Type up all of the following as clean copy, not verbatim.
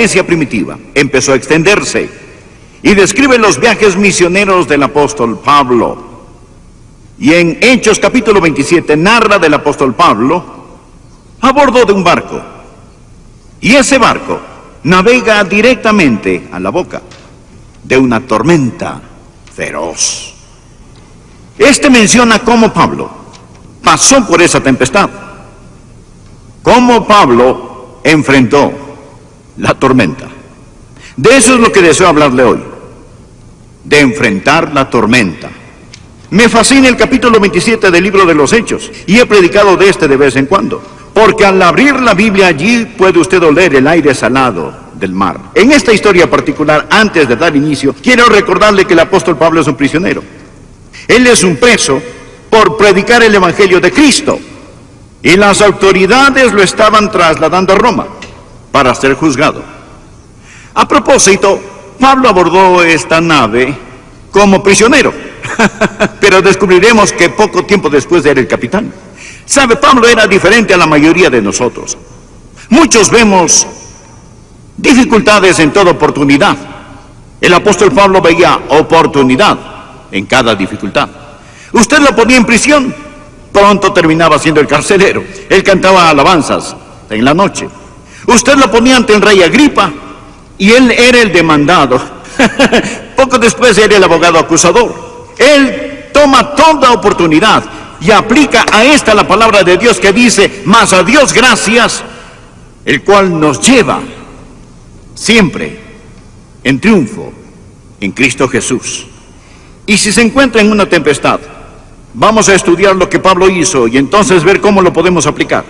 iglesia primitiva empezó a extenderse y describe los viajes misioneros del apóstol Pablo. Y en Hechos capítulo 27 narra del apóstol Pablo a bordo de un barco. Y ese barco navega directamente a la boca de una tormenta feroz. Este menciona cómo Pablo pasó por esa tempestad, cómo Pablo enfrentó la tormenta. De eso es lo que deseo hablarle hoy, de enfrentar la tormenta. Me fascina el capítulo 27 del libro de los Hechos, y he predicado de este de vez en cuando, porque al abrir la Biblia allí puede usted oler el aire salado del mar. En esta historia particular, antes de dar inicio, quiero recordarle que el apóstol Pablo es un prisionero. Él es un preso por predicar el evangelio de Cristo, y las autoridades lo estaban trasladando a Roma para ser juzgado. A propósito, Pablo abordó esta nave como prisionero, pero descubriremos que poco tiempo después era el capitán. Sabe, Pablo era diferente a la mayoría de nosotros. Muchos vemos dificultades en toda oportunidad. El apóstol Pablo veía oportunidad en cada dificultad. Usted lo ponía en prisión, pronto terminaba siendo el carcelero. Él cantaba alabanzas en la noche. Usted lo ponía ante el rey Agripa y él era el demandado. Poco después era el abogado acusador. Él toma toda oportunidad y aplica a esta la palabra de Dios que dice: mas a Dios gracias, el cual nos lleva siempre en triunfo en Cristo Jesús. Y si se encuentra en una tempestad, vamos a estudiar lo que Pablo hizo y entonces ver cómo lo podemos aplicar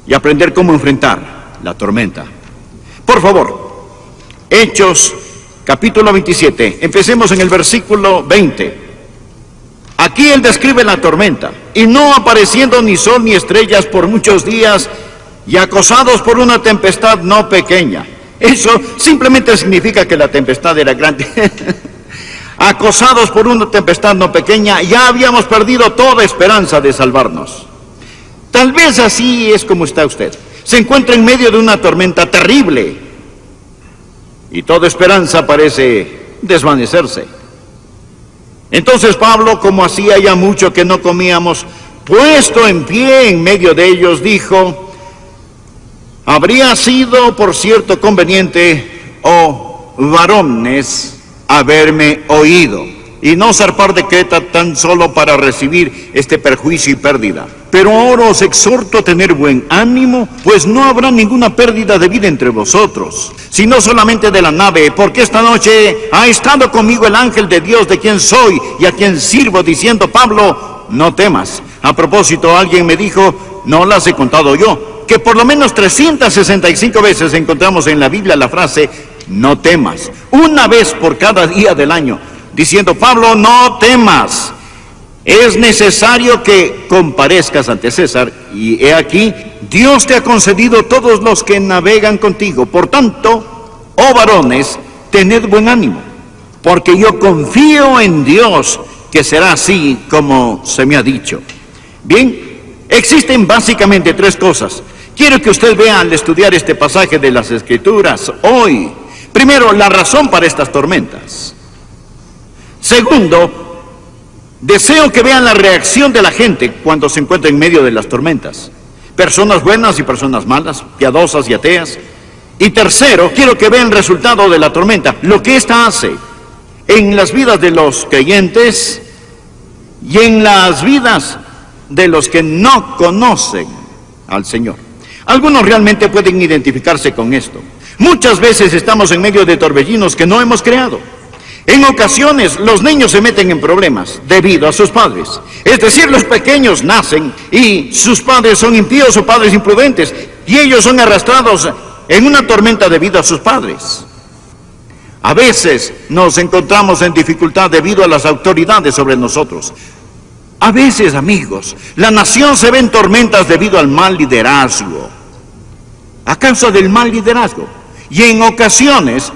y aprender cómo enfrentar la tormenta. Por favor, Hechos capítulo 27, empecemos en el versículo 20. Aquí él describe la tormenta: y no apareciendo ni sol ni estrellas por muchos días, y acosados por una tempestad no pequeña. Eso simplemente significa que la tempestad era grande. Acosados por una tempestad no pequeña, ya habíamos perdido toda esperanza de salvarnos. Tal vez así es como está usted. Se encuentra en medio de una tormenta terrible y toda esperanza parece desvanecerse. Entonces Pablo, como hacía ya mucho que no comíamos, puesto en pie en medio de ellos, dijo: habría sido por cierto conveniente, oh varones, haberme oído, y no zarpar de Creta tan solo para recibir este perjuicio y pérdida. Pero ahora os exhorto a tener buen ánimo, pues no habrá ninguna pérdida de vida entre vosotros, sino solamente de la nave, porque esta noche ha estado conmigo el ángel de Dios, de quien soy y a quien sirvo, diciendo: Pablo, no temas. A propósito, alguien me dijo, no las he contado yo, que por lo menos 365 veces encontramos en la Biblia la frase no temas, una vez por cada día del año, diciendo: Pablo, no temas, es necesario que comparezcas ante César, y he aquí, Dios te ha concedido todos los que navegan contigo. Por tanto, oh varones, tened buen ánimo, porque yo confío en Dios que será así como se me ha dicho. Bien, existen básicamente tres cosas. Quiero que usted vea al estudiar este pasaje de las Escrituras hoy. Primero, la razón para estas tormentas. Segundo, deseo que vean la reacción de la gente cuando se encuentra en medio de las tormentas. Personas buenas y personas malas, piadosas y ateas. Y tercero, quiero que vean el resultado de la tormenta, lo que ésta hace en las vidas de los creyentes y en las vidas de los que no conocen al Señor. Algunos realmente pueden identificarse con esto. Muchas veces estamos en medio de torbellinos que no hemos creado. En ocasiones los niños se meten en problemas debido a sus padres. Es decir, los pequeños nacen y sus padres son impíos o padres imprudentes, y ellos son arrastrados en una tormenta debido a sus padres. A veces nos encontramos en dificultad debido a las autoridades sobre nosotros. A veces, amigos, la nación se ve en tormentas debido al mal liderazgo, a causa del mal liderazgo. Y en ocasiones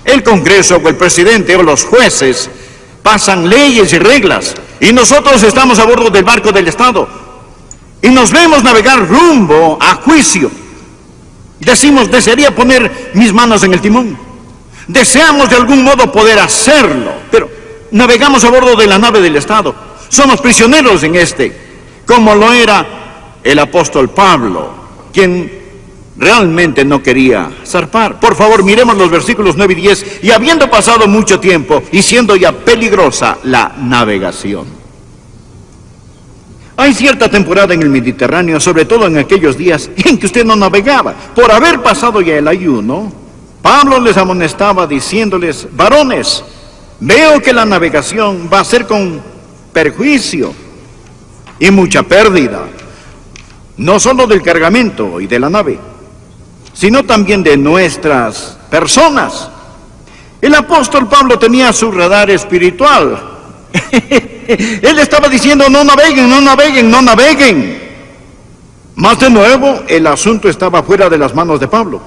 el Congreso o el presidente o los jueces pasan leyes y reglas, y nosotros estamos a bordo del barco del Estado y nos vemos navegar rumbo a juicio. Decimos, desearía poner mis manos en el timón. Deseamos de algún modo poder hacerlo, pero navegamos a bordo de la nave del Estado. Somos prisioneros en como lo era el apóstol Pablo, quien realmente no quería zarpar. Por favor, miremos los versículos 9 y 10. Y habiendo pasado mucho tiempo y siendo ya peligrosa la navegación. Hay cierta temporada en el Mediterráneo, sobre todo en aquellos días en que usted no navegaba. Por haber pasado ya el ayuno, Pablo les amonestaba diciéndoles: varones, veo que la navegación va a ser con perjuicio y mucha pérdida, no solo del cargamento y de la nave, sino también de nuestras personas. El apóstol Pablo tenía su radar espiritual. Él estaba diciendo: no naveguen, no naveguen, no naveguen. Más de nuevo, el asunto estaba fuera de las manos de Pablo.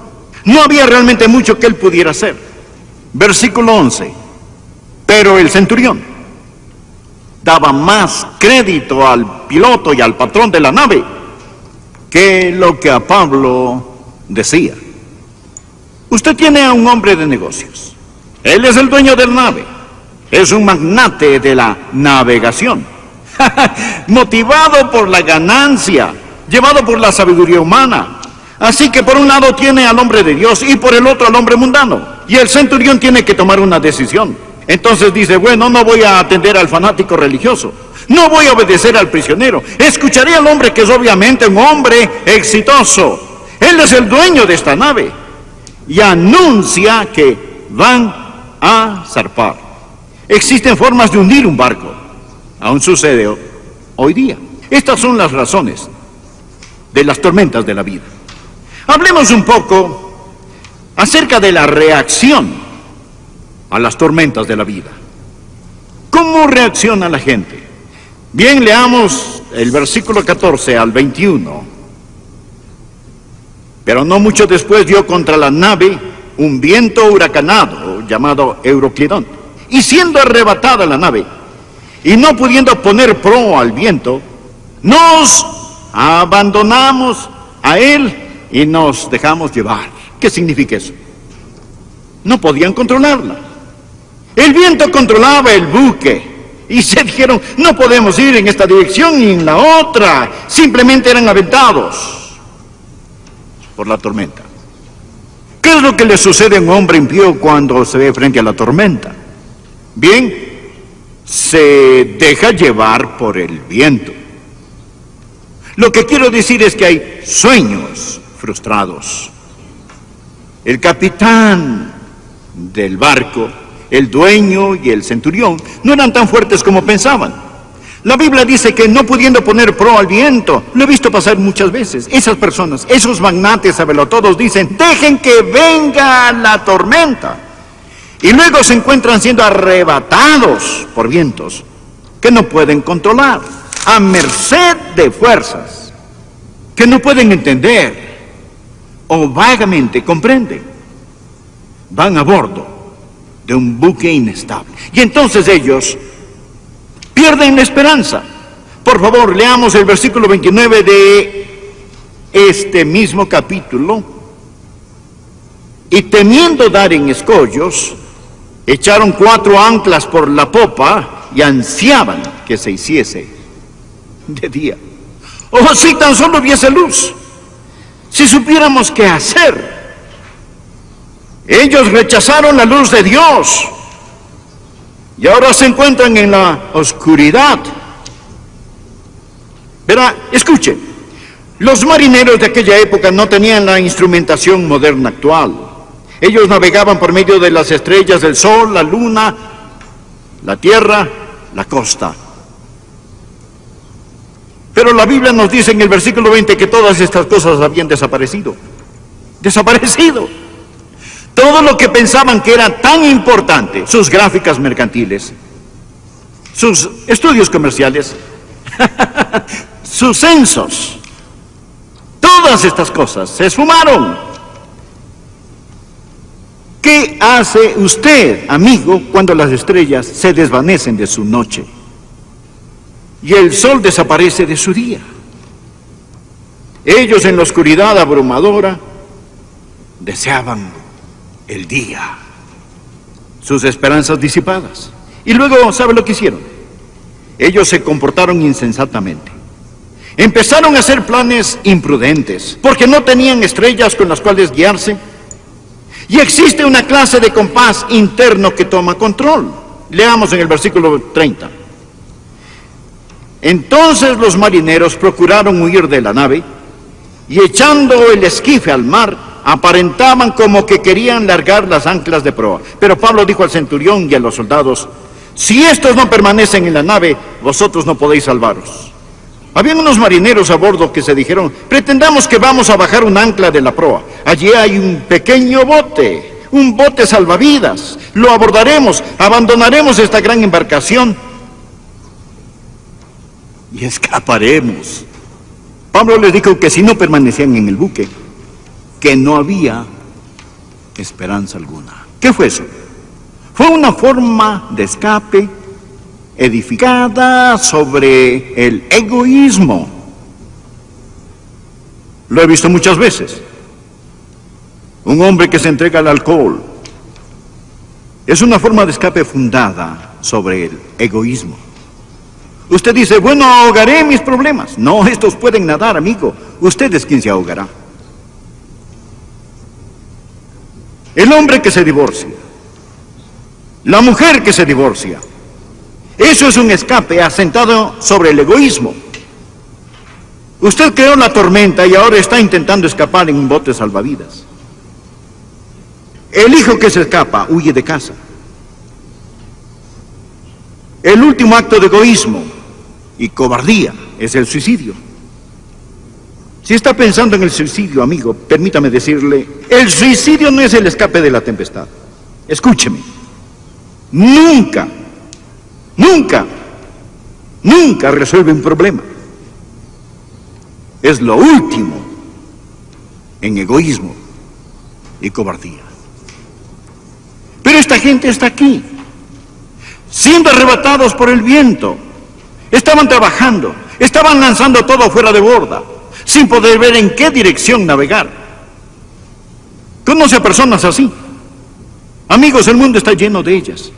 No había realmente mucho que él pudiera hacer. Versículo 11. Pero el centurión daba más crédito al piloto y al patrón de la nave que lo que a Pablo decía. Usted tiene a un hombre de negocios. Él es el dueño de la nave. Es un magnate de la navegación. Motivado por la ganancia, llevado por la sabiduría humana. Así que por un lado tiene al hombre de Dios y por el otro al hombre mundano. Y el centurión tiene que tomar una decisión. Entonces dice: bueno, no voy a atender al fanático religioso. No voy a obedecer al prisionero. Escucharé al hombre que es obviamente un hombre exitoso. Él es el dueño de esta nave. Y anuncia que van a zarpar. Existen formas de hundir un barco. Aún sucede hoy día. Estas son las razones de las tormentas de la vida. Hablemos un poco acerca de la reacción a las tormentas de la vida. ¿Cómo reacciona la gente? Bien, leamos el versículo 14 al 21. Pero no mucho después dio contra la nave un viento huracanado llamado Euroclidón. Y siendo arrebatada la nave, y no pudiendo poner proa al viento, nos abandonamos a él y nos dejamos llevar. ¿Qué significa eso? No podían controlarla. El viento controlaba el buque, y se dijeron: no podemos ir en esta dirección ni en la otra. Simplemente eran aventados por la tormenta. ¿Qué es lo que le sucede a un hombre impío cuando se ve frente a la tormenta? Bien, se deja llevar por el viento. Lo que quiero decir es que hay sueños frustrados. El capitán del barco, el dueño y el centurión no eran tan fuertes como pensaban. La Biblia dice que no pudiendo poner proa al viento, lo he visto pasar muchas veces. Esas personas, esos magnates sabelotodos dicen: dejen que venga la tormenta. Y luego se encuentran siendo arrebatados por vientos que no pueden controlar, a merced de fuerzas que no pueden entender o vagamente comprenden. Van a bordo de un buque inestable. Y entonces ellos pierden la esperanza. Por favor, leamos el versículo 29 de este mismo capítulo. Y temiendo dar en escollos, echaron 4 anclas por la popa y ansiaban que se hiciese de día. Oh, si tan solo hubiese luz, si supiéramos qué hacer. Ellos rechazaron la luz de Dios y ahora se encuentran en la oscuridad. Verá, escuche, los marineros de aquella época no tenían la instrumentación moderna actual. Ellos navegaban por medio de las estrellas, del sol, la luna, la tierra, la costa. Pero la Biblia nos dice en el versículo 20 que todas estas cosas habían desaparecido. Desaparecido. Todo lo que pensaban que era tan importante, sus gráficas mercantiles, sus estudios comerciales, sus censos, todas estas cosas se esfumaron. ¿Qué hace usted, amigo, cuando las estrellas se desvanecen de su noche y el sol desaparece de su día? Ellos en la oscuridad abrumadora deseaban el día, sus esperanzas disipadas. Y luego, ¿sabe lo que hicieron? Ellos se comportaron insensatamente. Empezaron a hacer planes imprudentes, porque no tenían estrellas con las cuales guiarse. Y existe una clase de compás interno que toma control. Leamos en el versículo 30. Entonces los marineros procuraron huir de la nave, y echando el esquife al mar, aparentaban como que querían largar las anclas de proa. Pero Pablo dijo al centurión y a los soldados: si estos no permanecen en la nave, vosotros no podéis salvaros. Habían unos marineros a bordo que se dijeron: pretendamos que vamos a bajar un ancla de la proa. Allí hay un pequeño bote, un bote salvavidas. Lo abordaremos, abandonaremos esta gran embarcación y escaparemos. Pablo les dijo que si no permanecían en el buque, que no había esperanza alguna. ¿Qué fue eso? Fue una forma de escape edificada sobre el egoísmo. Lo he visto muchas veces. Un hombre que se entrega al alcohol es una forma de escape fundada sobre el egoísmo. Usted dice: bueno, ahogaré mis problemas. No, estos pueden nadar, amigo. Usted es quien se ahogará. El hombre que se divorcia, la mujer que se divorcia, eso es un escape asentado sobre el egoísmo. Usted creó la tormenta y ahora está intentando escapar en un bote salvavidas. El hijo que se escapa huye de casa. El último acto de egoísmo y cobardía es el suicidio. Si está pensando en el suicidio, amigo, permítame decirle: el suicidio no es el escape de la tempestad. Escúcheme. Nunca resuelve un problema. Es lo último en egoísmo y cobardía. Pero esta gente está aquí, siendo arrebatados por el viento. Estaban trabajando, estaban lanzando todo fuera de borda, sin poder ver en qué dirección navegar. ¿Conoce a personas así? Amigos, el mundo está lleno de ellas.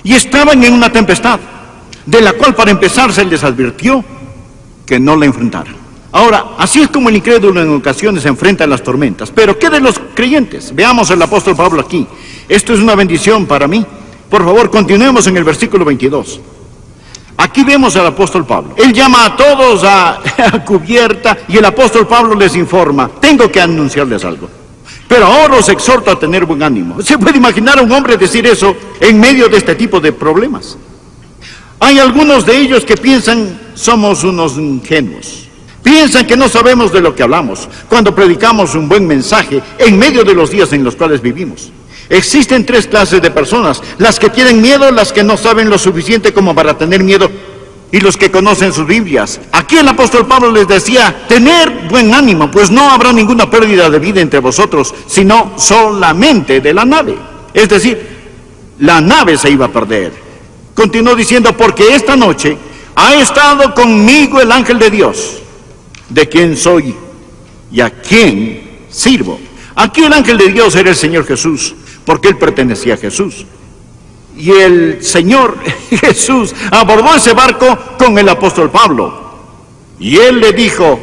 Y estaban en una tempestad, de la cual para empezar se les advirtió que no la enfrentaran. Ahora, así es como el incrédulo en ocasiones se enfrenta a las tormentas. Pero ¿qué de los creyentes? Veamos al apóstol Pablo aquí. Esto es una bendición para mí. Por favor, continuemos en el versículo 22. Aquí vemos al apóstol Pablo. Él llama a todos a cubierta y el apóstol Pablo les informa: tengo que anunciarles algo. Pero ahora os exhorto a tener buen ánimo. ¿Se puede imaginar a un hombre decir eso en medio de este tipo de problemas? Hay algunos de ellos que piensan somos unos ingenuos. Piensan que no sabemos de lo que hablamos cuando predicamos un buen mensaje en medio de los días en los cuales vivimos. Existen tres clases de personas: las que tienen miedo, las que no saben lo suficiente como para tener miedo, y los que conocen sus Biblias. Aquí el apóstol Pablo les decía: tener buen ánimo, pues no habrá ninguna pérdida de vida entre vosotros, sino solamente de la nave. Es decir, la nave se iba a perder. Continuó diciendo: porque esta noche ha estado conmigo el ángel de Dios, de quien soy y a quien sirvo. Aquí el ángel de Dios era el Señor Jesús, porque él pertenecía a Jesús. Y el Señor Jesús abordó ese barco con el apóstol Pablo. Y él le dijo: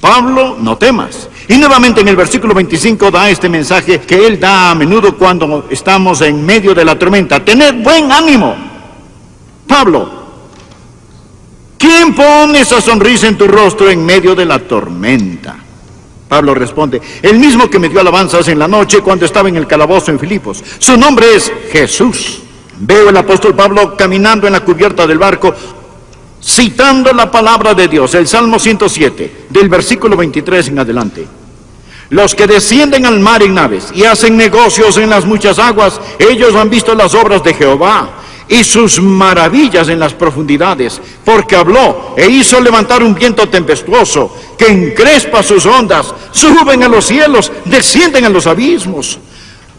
Pablo, no temas. Y nuevamente en el versículo 25 da este mensaje que él da a menudo cuando estamos en medio de la tormenta: tened buen ánimo. Pablo, ¿quién pone esa sonrisa en tu rostro en medio de la tormenta? Pablo responde: el mismo que me dio alabanzas en la noche cuando estaba en el calabozo en Filipos. Su nombre es Jesús. Veo al apóstol Pablo caminando en la cubierta del barco, citando la palabra de Dios, el Salmo 107, del versículo 23 en adelante. Los que descienden al mar en naves y hacen negocios en las muchas aguas, ellos han visto las obras de Jehová y sus maravillas en las profundidades, porque habló e hizo levantar un viento tempestuoso que encrespa sus ondas, suben a los cielos, descienden a los abismos.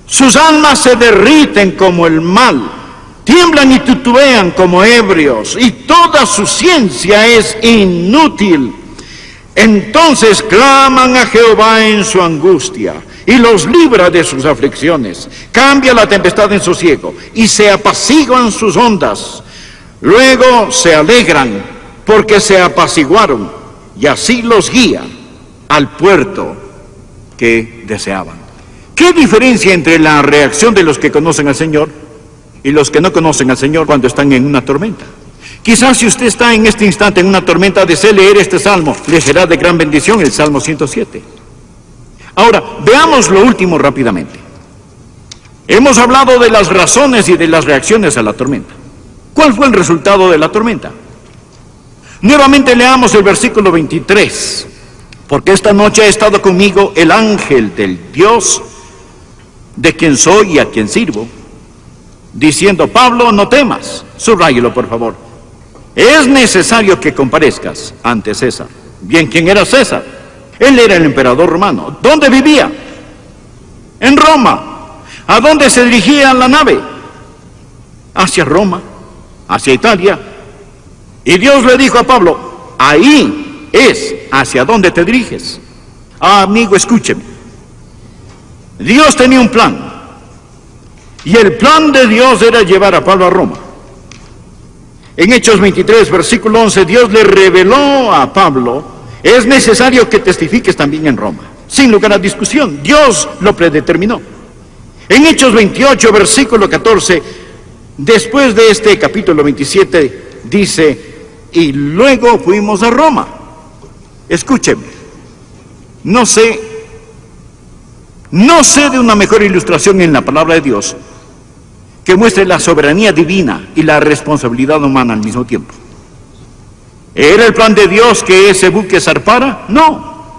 Sus almas se derriten como el mal, tiemblan y titubean como ebrios, y toda su ciencia es inútil. Entonces claman a Jehová en su angustia, y los libra de sus aflicciones. Cambia la tempestad en sosiego y se apaciguan sus ondas. Luego se alegran porque se apaciguaron, y así los guía al puerto que deseaban. ¿Qué diferencia entre la reacción de los que conocen al Señor y los que no conocen al Señor cuando están en una tormenta? Quizás si usted está en este instante en una tormenta, desee leer este salmo, le será de gran bendición, el Salmo 107. Ahora, veamos lo último rápidamente. Hemos hablado de las razones y de las reacciones a la tormenta. ¿Cuál fue el resultado de la tormenta? Nuevamente leamos el versículo 23. Porque esta noche ha estado conmigo el ángel del Dios, de quien soy y a quien sirvo, diciendo: Pablo, no temas. Subráyelo, por favor. Es necesario que comparezcas ante César. Bien, ¿quién era César? Él era el emperador romano. ¿Dónde vivía? En Roma. ¿A dónde se dirigía la nave? Hacia Roma, hacia Italia. Y Dios le dijo a Pablo: ahí es hacia donde te diriges. Amigo, escúcheme. Dios tenía un plan. Y el plan de Dios era llevar a Pablo a Roma. En Hechos 23, versículo 11, Dios le reveló a Pablo: es necesario que testifiques también en Roma. Sin lugar a discusión, Dios lo predeterminó. En Hechos 28, versículo 14, después de este capítulo 27, dice: y luego fuimos a Roma. Escúcheme, no sé de una mejor ilustración en la palabra de Dios que muestre la soberanía divina y la responsabilidad humana al mismo tiempo. ¿Era el plan de Dios que ese buque zarpara? No.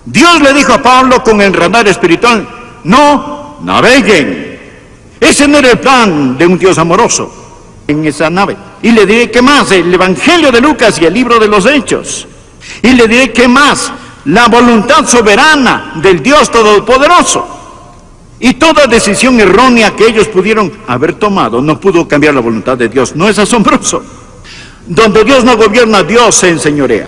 Dios le dijo a Pablo con el radar espiritual: no naveguen. Ese no era el plan de un Dios amoroso en esa nave. Y le diré que más, el Evangelio de Lucas y el libro de los Hechos. Y le diré que más, la voluntad soberana del Dios Todopoderoso. Y toda decisión errónea que ellos pudieron haber tomado no pudo cambiar la voluntad de Dios. ¿No es asombroso? Donde Dios no gobierna, Dios se enseñorea.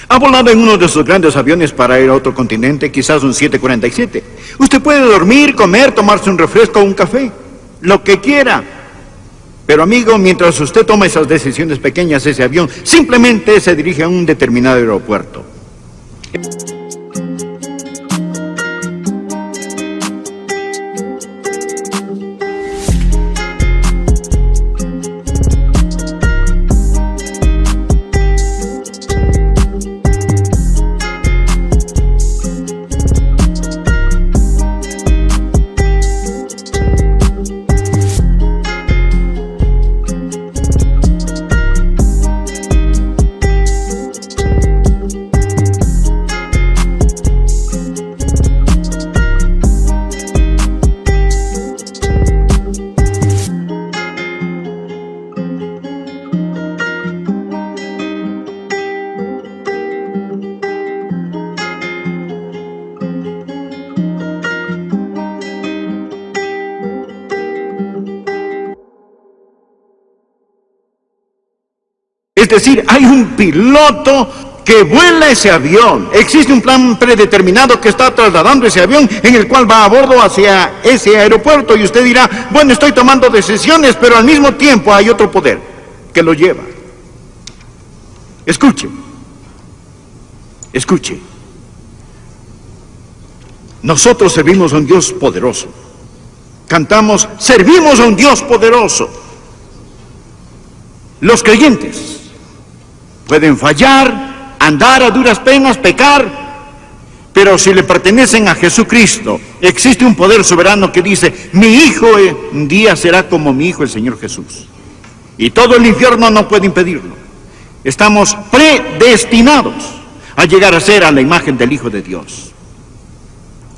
Ha volado en uno de sus grandes aviones para ir a otro continente, quizás un 747. Usted puede dormir, comer, tomarse un refresco o un café, lo que quiera. Pero amigo, mientras usted toma esas decisiones pequeñas, ese avión simplemente se dirige a un determinado aeropuerto. Es decir, hay un piloto que vuela ese avión. Existe un plan predeterminado que está trasladando ese avión, en el cual va a bordo hacia ese aeropuerto. Y usted dirá: bueno, estoy tomando decisiones, pero al mismo tiempo hay otro poder que lo lleva. Escuche. Nosotros servimos a un Dios poderoso. Cantamos: servimos a un Dios poderoso. Los creyentes pueden fallar, andar a duras penas, pecar, pero si le pertenecen a Jesucristo, existe un poder soberano que dice: mi hijo un día será como mi hijo el Señor Jesús. Y todo el infierno no puede impedirlo. Estamos predestinados a llegar a ser a la imagen del Hijo de Dios.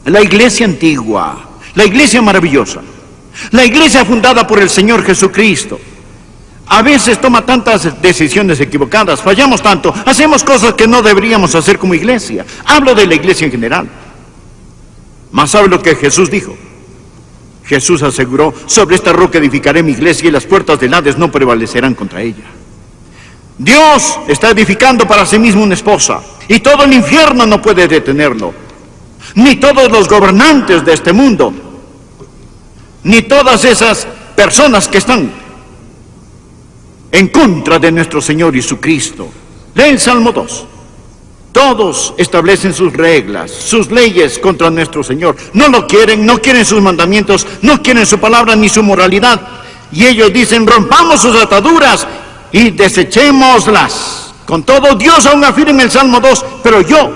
La iglesia antigua, la iglesia maravillosa, la iglesia fundada por el Señor Jesucristo, a veces toma tantas decisiones equivocadas, fallamos tanto, hacemos cosas que no deberíamos hacer como iglesia. Hablo de la iglesia en general. Mas ¿sabe lo que Jesús dijo? Jesús aseguró: sobre esta roca edificaré mi iglesia y las puertas del Hades no prevalecerán contra ella. Dios está edificando para sí mismo una esposa y todo el infierno no puede detenerlo. ni todos los gobernantes de este mundo, ni todas esas personas que están en contra de nuestro Señor Jesucristo. Lee el Salmo 2. Todos establecen sus reglas, sus leyes contra nuestro Señor. No lo quieren, no quieren sus mandamientos, no quieren su palabra ni su moralidad. Y ellos dicen, rompamos sus ataduras y desechémoslas. Con todo, Dios aún afirma en el Salmo 2, pero yo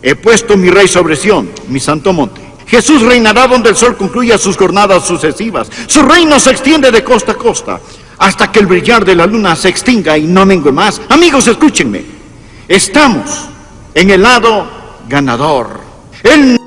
he puesto mi rey sobre Sión, mi santo monte. Jesús reinará donde el sol concluya sus jornadas sucesivas. Su reino se extiende de costa a costa, hasta que el brillar de la luna se extinga y no mengue más. Amigos, escúchenme. Estamos en el lado ganador. Él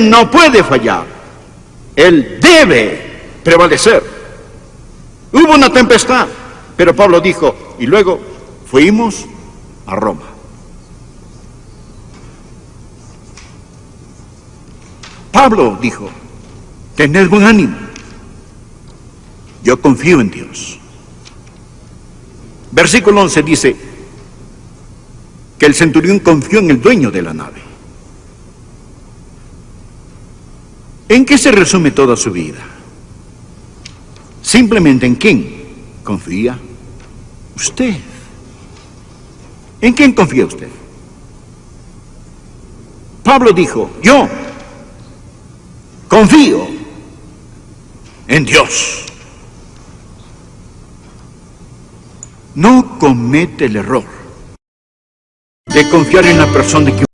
no puede fallar. Él debe prevalecer. Hubo una tempestad, pero Pablo dijo, y luego fuimos a Roma. Pablo dijo, tened buen ánimo, yo confío en Dios. Versículo 11 dice que el centurión confió en el dueño de la nave. ¿En qué se resume toda su vida? Simplemente en quién confía usted. ¿En quién confía usted? Pablo dijo, yo confío en Dios. No comete el error de confiar en la persona que